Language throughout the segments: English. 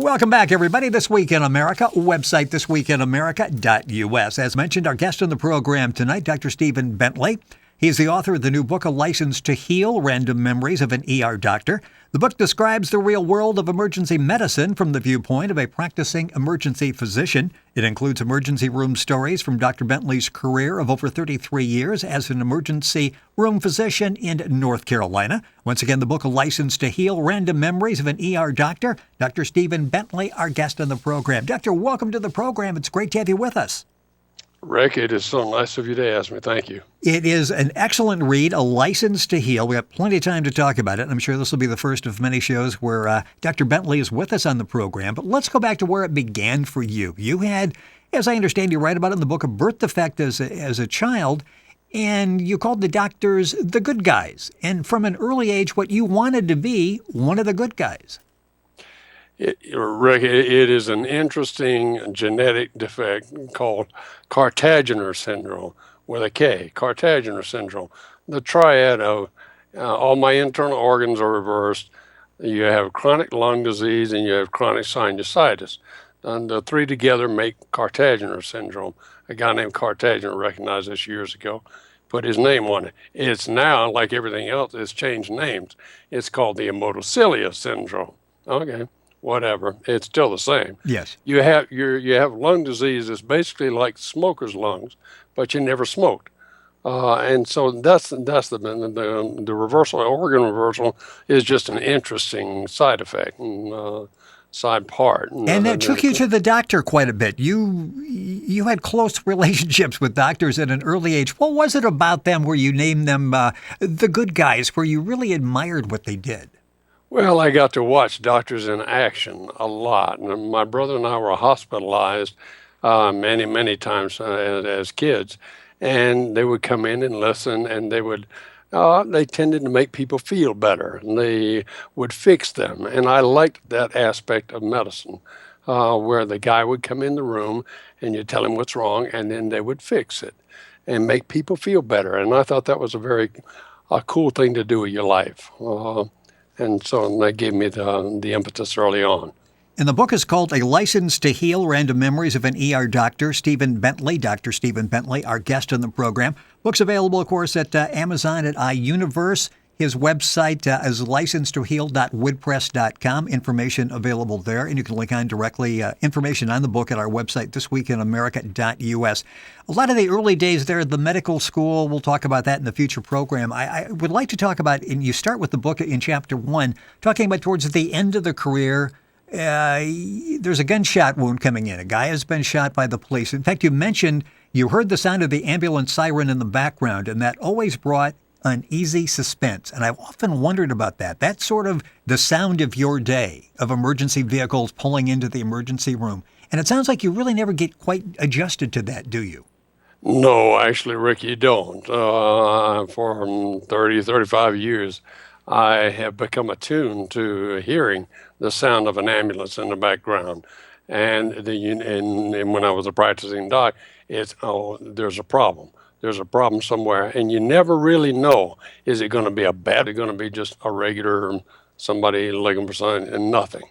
Welcome back, everybody. This Week in America, website thisweekinamerica.us. As mentioned, our guest on the program tonight, Dr. Stephen Bentley. He's the author of the new book, A License to Heal, Random Memories of an ER Doctor. The book describes the real world of emergency medicine from the viewpoint of a practicing emergency physician. It includes emergency room stories from Dr. Bentley's career of over 33 years as an emergency room physician in North Carolina. Once again, the book, A License to Heal, Random Memories of an ER Doctor. Dr. Stephen Bentley, our guest on the program. Doctor, welcome to the program. It's great to have you with us. Rick, it is so nice of you to ask me. Thank you. It is an excellent read, A License to Heal. We have plenty of time to talk about it. I'm sure this will be the first of many shows where Dr. Bentley is with us on the program. But let's go back to where it began for you. You had, as I understand, you write about it in the book, a birth defect as a child, and you called the doctors the good guys. And from an early age, what you wanted to be one of the good guys. Rick, it is an interesting genetic defect called Cartaginer syndrome with a K, Cartaginer syndrome. The triad of all my internal organs are reversed. You have chronic lung disease and you have chronic sinusitis. And the three together make Cartaginer syndrome. A guy named Cartaginer recognized this years ago, put his name on it. It's now, like everything else, it's changed names. It's called the Hemotocilia syndrome. Okay. Whatever, it's still the same. Yes. You have lung disease that's basically like smoker's lungs, but you never smoked, and so that's the reversal, organ reversal is just an interesting side effect and side part. And that took you to the doctor quite a bit. You had close relationships with doctors at an early age. What was it about them where you named them the good guys, where you really admired what they did? Well, I got to watch doctors in action a lot. And my brother and I were hospitalized many, many times as kids. And they would come in and listen, and they tended to make people feel better. And they would fix them. And I liked that aspect of medicine, where the guy would come in the room and you tell him what's wrong, and then they would fix it and make people feel better. And I thought that was a cool thing to do with your life. And so that gave me the impetus early on. And the book is called A License to Heal, Random Memories of an ER Doctor. Stephen Bentley, Dr. Stephen Bentley, our guest on the program. Book's available, of course, at Amazon, at iUniverse. His website is licencetoheal.wordpress.com. Information available there, and you can link on directly information on the book at our website, thisweekinamerica.us. A lot of the early days there, the medical school, we'll talk about that in the future program. I would like to talk about, and you start with the book in Chapter 1, talking about towards the end of the career, there's a gunshot wound coming in. A guy has been shot by the police. In fact, you mentioned you heard the sound of the ambulance siren in the background, and that always brought uneasy suspense. And I've often wondered about that. That's sort of the sound of your day, of emergency vehicles pulling into the emergency room. And it sounds like you really never get quite adjusted to that, do you? No, actually, Rick, you don't. For 30, 35 years, I have become attuned to hearing the sound of an ambulance in the background. And when I was a practicing doc, there's a problem. There's a problem somewhere, and you never really know, is it going to be is it going to be just a regular somebody looking for something, and nothing.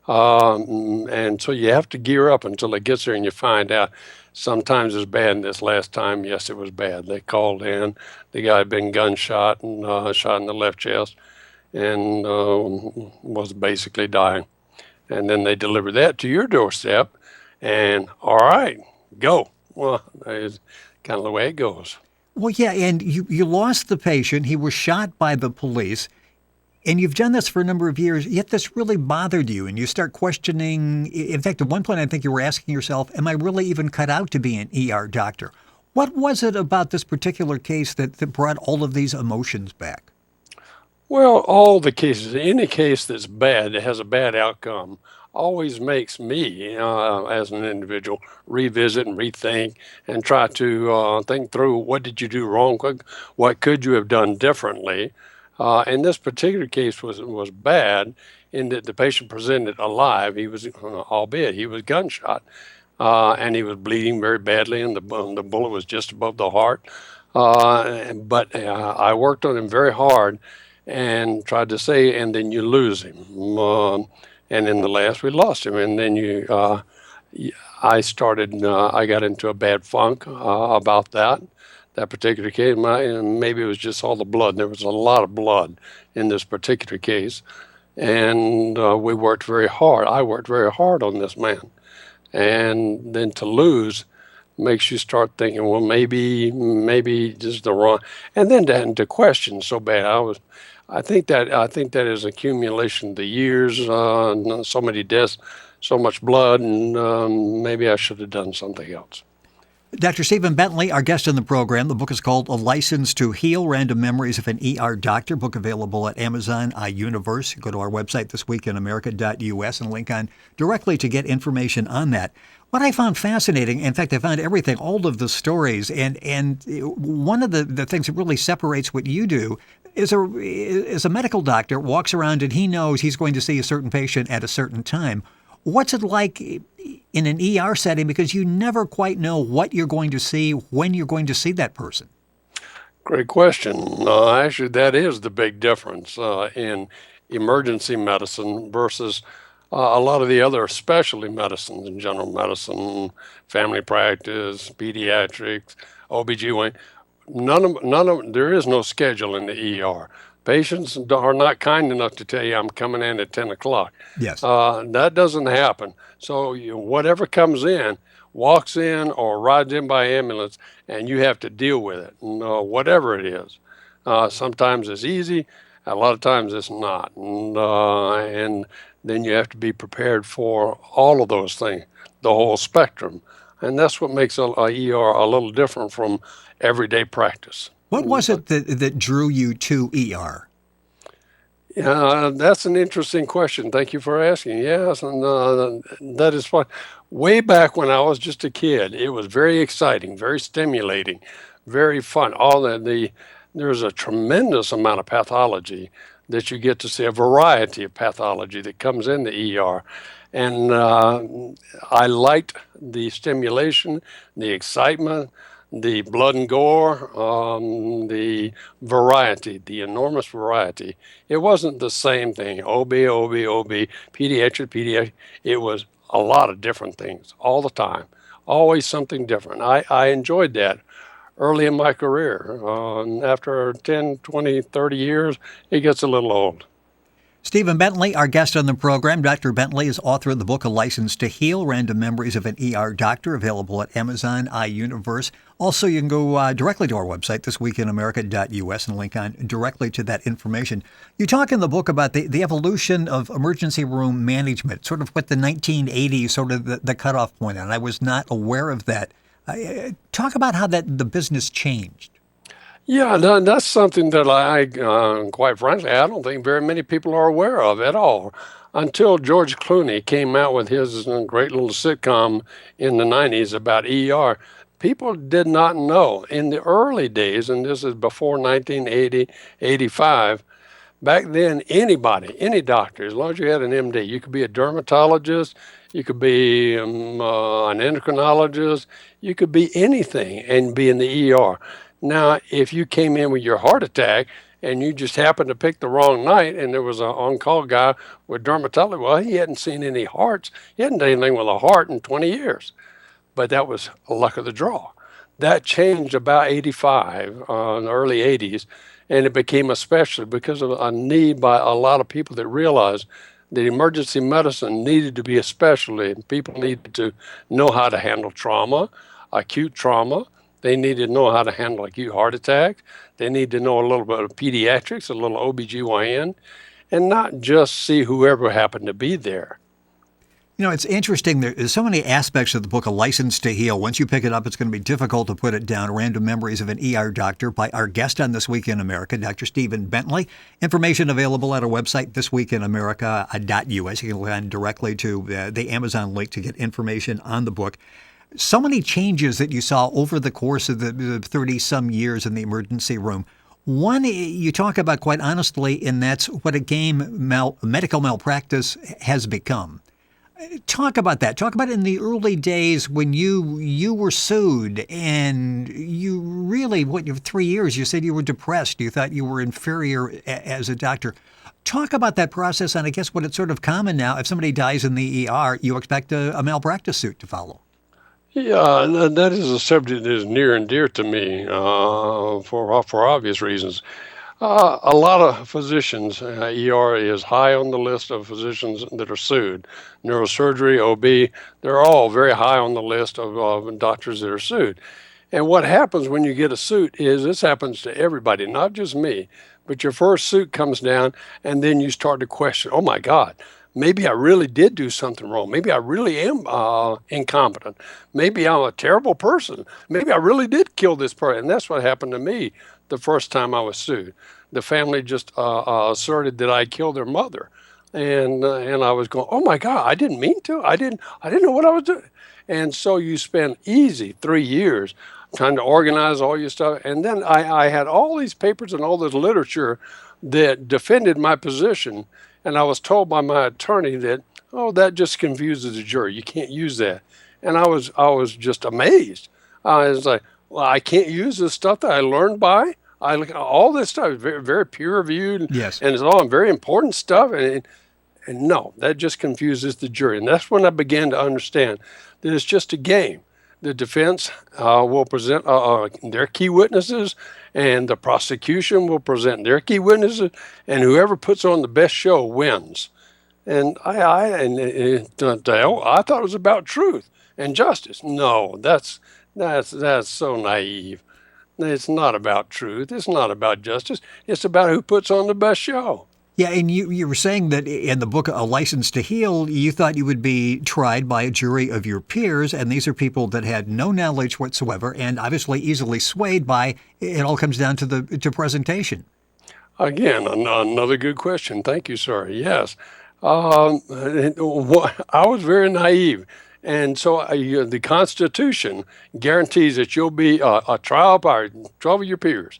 And so you have to gear up until it gets there, and you find out sometimes it's bad. And this last time, yes, it was bad. They called in. The guy had been gunshot and shot in the left chest and was basically dying. And then they delivered that to your doorstep, and all right, go. Well, it's kind of the way it goes. Well, yeah, and you lost the patient. He was shot by the police, and you've done this for a number of years, yet this really bothered you, and you start questioning. In fact, at one point, I think you were asking yourself, am I really even cut out to be an ER doctor? What was it about this particular case that brought all of these emotions back? Well, all the cases, any case that's bad, that has a bad outcome, always makes me, as an individual, revisit and rethink and try to think through what did you do wrong, what could you have done differently. And this particular case was bad in that the patient presented alive. He was, albeit he was gunshot, and he was bleeding very badly, and the bullet was just above the heart. But I worked on him very hard and tried to say, and then you lose him. and in the last we lost him. And then I got into a bad funk about that particular case. And maybe it was just all the blood. There was a lot of blood in this particular case, and we worked very hard. I worked very hard on this man, and then to lose makes you start thinking, well, maybe just the wrong, and then to question so bad. I think that is accumulation of the years, so many deaths, so much blood, and maybe I should have done something else. Dr. Stephen Bentley, our guest in the program. The book is called A License to Heal, Random Memories of an ER Doctor. Book available at Amazon iUniverse. Go to our website, thisweekinamerica.us, and link on directly to get information on that. What I found fascinating, in fact, I found everything, all of the stories, and one of the things that really separates what you do is a medical doctor walks around and he knows he's going to see a certain patient at a certain time. What's it like in an ER setting? Because you never quite know what you're going to see, when you're going to see that person. Great question. Actually, that is the big difference in emergency medicine versus a lot of the other specialty medicines in general medicine, family practice, pediatrics, OBGYN. There is no schedule in the ER. Patients are not kind enough to tell you, I'm coming in at 10 o'clock. Yes. That doesn't happen. So whatever comes in, walks in or rides in by ambulance, and you have to deal with it, whatever it is. Sometimes it's easy, a lot of times it's not. And then you have to be prepared for all of those things, the whole spectrum. And that's what makes a ER a little different from everyday practice. What was it that drew you to ER? That's an interesting question. Thank you for asking. Yes, and that is what, way back when I was just a kid, it was very exciting, very stimulating, very fun. There's a tremendous amount of pathology that you get to see, a variety of pathology that comes in the ER. And I liked the stimulation, the excitement, the blood and gore, the variety, the enormous variety. It wasn't the same thing, OB, pediatric. It was a lot of different things all the time, always something different. I enjoyed that early in my career. After 10, 20, 30 years, it gets a little old. Stephen Bentley, our guest on the program. Dr. Bentley is author of the book A License to Heal, Random Memories of an ER Doctor, available at Amazon iUniverse. Also, you can go directly to our website, thisweekinamerica.us, and link on directly to that information. You talk in the book about the evolution of emergency room management, sort of what the 1980s, sort of the cutoff point, and I was not aware of that. Talk about how the business changed. Yeah, that's something that quite frankly, I don't think very many people are aware of at all. Until George Clooney came out with his great little sitcom in the 90s about ER, people did not know. In the early days, and this is before 1980, 85, back then, anybody, any doctor, as long as you had an MD, you could be a dermatologist, you could be an endocrinologist, you could be anything and be in the ER. Now, if you came in with your heart attack and you just happened to pick the wrong night and there was an on-call guy with dermatology, well, he hadn't seen any hearts. He hadn't done anything with a heart in 20 years. But that was luck of the draw. That changed about 85, in the early 80s, and it became a specialty because of a need by a lot of people that realized that emergency medicine needed to be a specialty. People needed to know how to handle trauma, acute trauma. They needed to know how to handle acute heart attacks. They need to know a little bit of pediatrics, a little OBGYN, and not just see whoever happened to be there. You know, it's interesting. There's so many aspects of the book, A License to Heal. Once you pick it up, it's going to be difficult to put it down. Random Memories of an ER Doctor by our guest on This Week in America, Dr. Stephen Bentley. Information available at our website, thisweekinamerica.us. You can log directly to the Amazon link to get information on the book. So many changes that you saw over the course of the 30-some years in the emergency room. One you talk about quite honestly, and that's what medical malpractice has become. Talk about that. Talk about it in the early days when you were sued and you really, 3 years, you said you were depressed. You thought you were inferior as a doctor. Talk about that process, and I guess what it's sort of common now. If somebody dies in the ER, you expect a malpractice suit to follow. Yeah, and that is a subject that is near and dear to me for obvious reasons. A lot of physicians, ER is high on the list of physicians that are sued. Neurosurgery, OB, they're all very high on the list of doctors that are sued. And what happens when you get a suit is this happens to everybody, not just me, but your first suit comes down and then you start to question, oh my God, maybe I really did do something wrong. Maybe I really am incompetent. Maybe I'm a terrible person. Maybe I really did kill this person. And that's what happened to me the first time I was sued. The family just asserted that I killed their mother. And I was going, oh my God, I didn't mean to. I didn't know what I was doing. And so you spend easy 3 years trying to organize all your stuff. And then I had all these papers and all this literature that defended my position. And I was told by my attorney that, oh, that just confuses the jury. You can't use that. And I was just amazed. I was like, well, I can't use this stuff that I learned by. I look all this stuff is very, very peer reviewed, Yes. and it's all very important stuff. And no, that just confuses the jury. And that's when I began to understand that it's just a game. The defense will present their key witnesses, and the prosecution will present their key witnesses, and whoever puts on the best show wins. And I thought it was about truth and justice. No, that's so naive. It's not about truth. It's not about justice. It's about who puts on the best show. Yeah, and you were saying that in the book, A License to Heal, you thought you would be tried by a jury of your peers, and these are people that had no knowledge whatsoever and obviously easily swayed by, it all comes down to presentation. Again, another good question. Thank you, sir. Yes. I was very naive. And so the Constitution guarantees that you'll be a trial by 12 of your peers.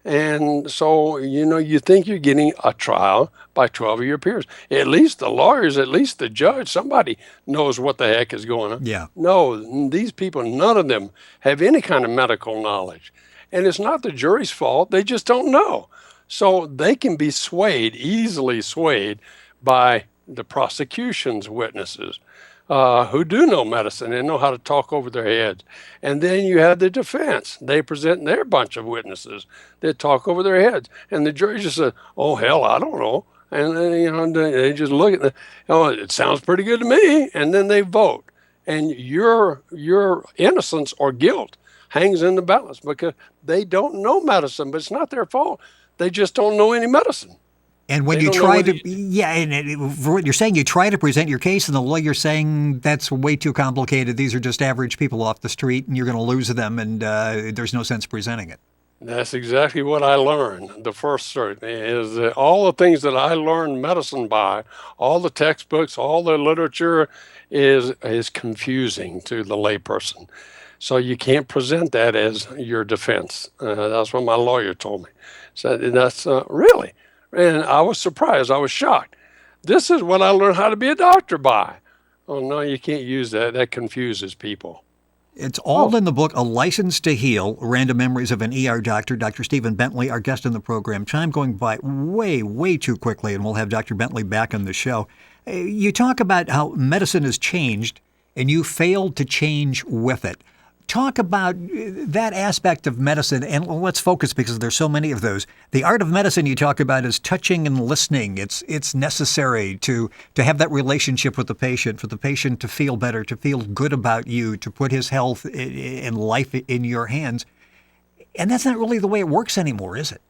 And so, you think you're getting a trial by 12 of your peers. At least the lawyers, at least the judge, somebody knows what the heck is going on. Yeah. No, these people, none of them have any kind of medical knowledge. And it's not the jury's fault. They just don't know. So they can be swayed, easily swayed by the prosecution's witnesses who do know medicine and know how to talk over their heads. And then you have the defense. They present their bunch of witnesses that talk over their heads. And the jury just says, oh, hell, I don't know. And then, they just look at it sounds pretty good to me. And then they vote. And your innocence or guilt hangs in the balance because they don't know medicine, but it's not their fault. They just don't know any medicine. And when They you don't know try what to, yeah, and for what you're saying, you try to present your case, and the lawyer's saying that's way too complicated. These are just average people off the street, and you're going to lose them, and there's no sense presenting it. That's exactly what I learned. The first cert is that all the things that I learned medicine by, all the textbooks, all the literature is confusing to the layperson. So you can't present that as your defense. That's what my lawyer told me. So that's really. And I was surprised. I was shocked. This is what I learned how to be a doctor by. Oh, no, you can't use that. That confuses people. It's all in the book, A License to Heal, Random Memories of an ER Doctor. Dr. Stephen Bentley, our guest in the program. Time going by way, way too quickly, and we'll have Dr. Bentley back on the show. You talk about how medicine has changed, and you failed to change with it. Talk about that aspect of medicine, and let's focus because there's so many of those. The art of medicine you talk about is touching and listening. It's necessary to have that relationship with the patient, for the patient to feel better, to feel good about you, to put his health and life in your hands. And that's not really the way it works anymore, is it?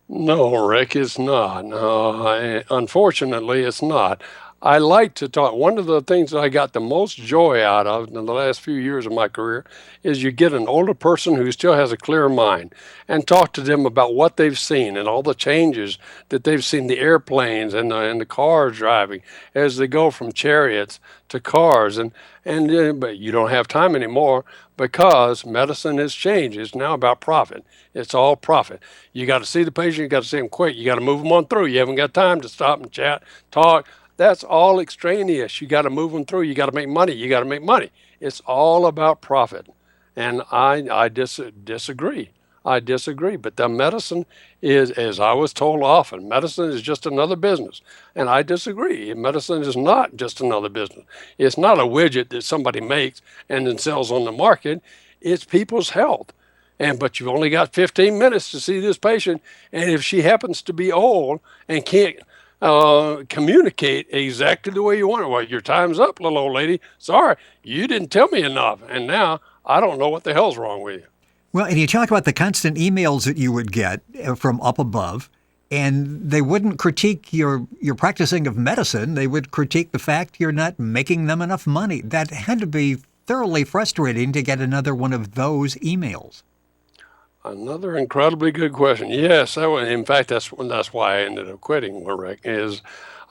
No, Rick, it's not. No, unfortunately, it's not. I like to talk. One of the things that I got the most joy out of in the last few years of my career is you get an older person who still has a clear mind and talk to them about what they've seen and all the changes that they've seen, the airplanes and the cars driving as they go from chariots to cars. But you don't have time anymore because medicine has changed. It's now about profit. It's all profit. You got to see the patient. You got to see them quick. You got to move them on through. You haven't got time to stop and chat, talk. That's all extraneous. You got to move them through. You got to make money. You got to make money. It's all about profit. And I disagree. I disagree. But the medicine is, as I was told often, medicine is just another business. And I disagree. Medicine is not just another business. It's not a widget that somebody makes and then sells on the market. It's people's health. But you've only got 15 minutes to see this patient. And if she happens to be old and can't communicate exactly the way you want it, well, your time's up, little old lady. Sorry, you didn't tell me enough. And now I don't know what the hell's wrong with you. Well, and you talk about the constant emails that you would get from up above, and they wouldn't critique your practicing of medicine. They would critique the fact you're not making them enough money. That had to be thoroughly frustrating to get another one of those emails. Another incredibly good question. Yes, in fact, that's why I ended up quitting, Rick, is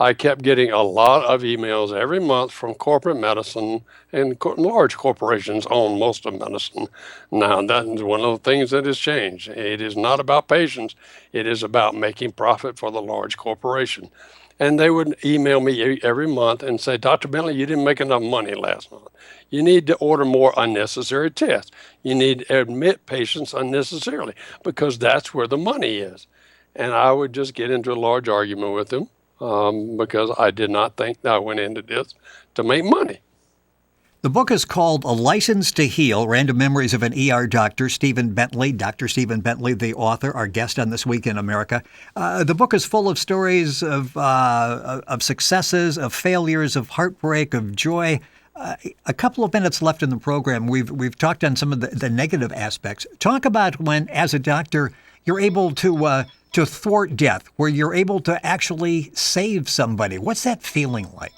I kept getting a lot of emails every month from corporate medicine, and large corporations own most of medicine. Now, that is one of the things that has changed. It is not about patients. It is about making profit for the large corporation. And they would email me every month and say, Dr. Bentley, you didn't make enough money last month. You need to order more unnecessary tests. You need to admit patients unnecessarily because that's where the money is. And I would just get into a large argument with them because I did not think that I went into this to make money. The book is called A License to Heal, Random Memories of an ER Doctor, Stephen Bentley. Dr. Stephen Bentley, the author, our guest on This Week in America. The book is full of stories of successes, of failures, of heartbreak, of joy. A couple of minutes left in the program. We've talked on some of the negative aspects. Talk about when, as a doctor, you're able to thwart death, where you're able to actually save somebody. What's that feeling like?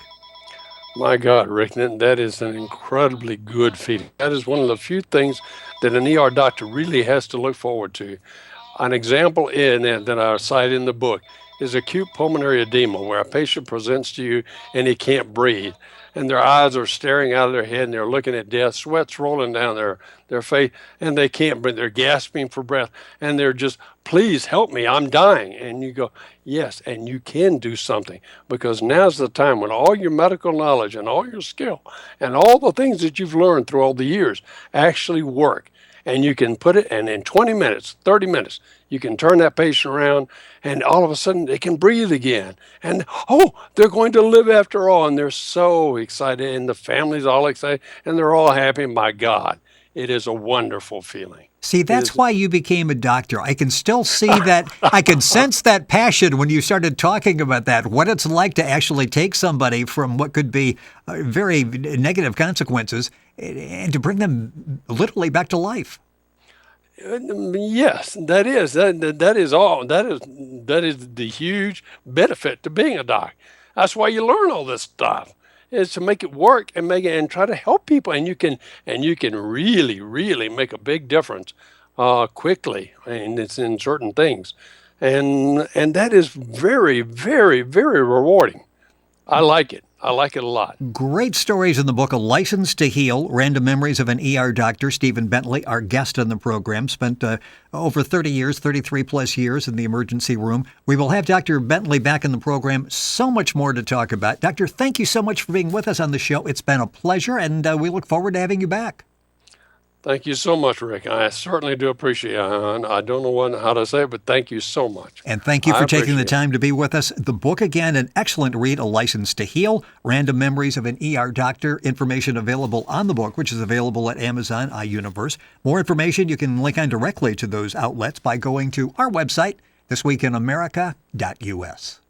My God, Rick, that is an incredibly good feeling. That is one of the few things that an ER doctor really has to look forward to. An example that I cite in the book is acute pulmonary edema, where a patient presents to you and he can't breathe, and their eyes are staring out of their head and they're looking at death, sweat's rolling down their face, and they can't breathe. They're gasping for breath, and they're just, please help me, I'm dying. And you go, yes, and you can do something, because now's the time when all your medical knowledge and all your skill and all the things that you've learned through all the years actually work. And you can put it, and in 20 minutes, 30 minutes, you can turn that patient around, and all of a sudden they can breathe again. And, oh, they're going to live after all. And they're so excited, and the family's all excited, and they're all happy. My God, it is a wonderful feeling. See, that's why you became a doctor. I can still see that. I can sense that passion when you started talking about that, what it's like to actually take somebody from what could be very negative consequences and to bring them literally back to life. Yes, that is the huge benefit to being a doc. That's why you learn all this stuff, is to make it work and try to help people, and you can really make a big difference quickly, and it's in certain things, and that is very rewarding. I like it. I like it a lot. Great stories in the book, A License to Heal, Random Memories of an ER Doctor. Stephen Bentley, our guest on the program, spent over 30 years, 33 plus years in the emergency room. We will have Dr. Bentley back in the program. So much more to talk about. Doctor, thank you so much for being with us on the show. It's been a pleasure, and we look forward to having you back. Thank you so much, Rick. I certainly do appreciate it. I don't know how to say it, but thank you so much. And thank you for taking the time to be with us. The book, again, an excellent read, A License to Heal, Random Memories of an ER Doctor. Information available on the book, which is available at Amazon, iUniverse. More information, you can link on directly to those outlets by going to our website, thisweekinamerica.us.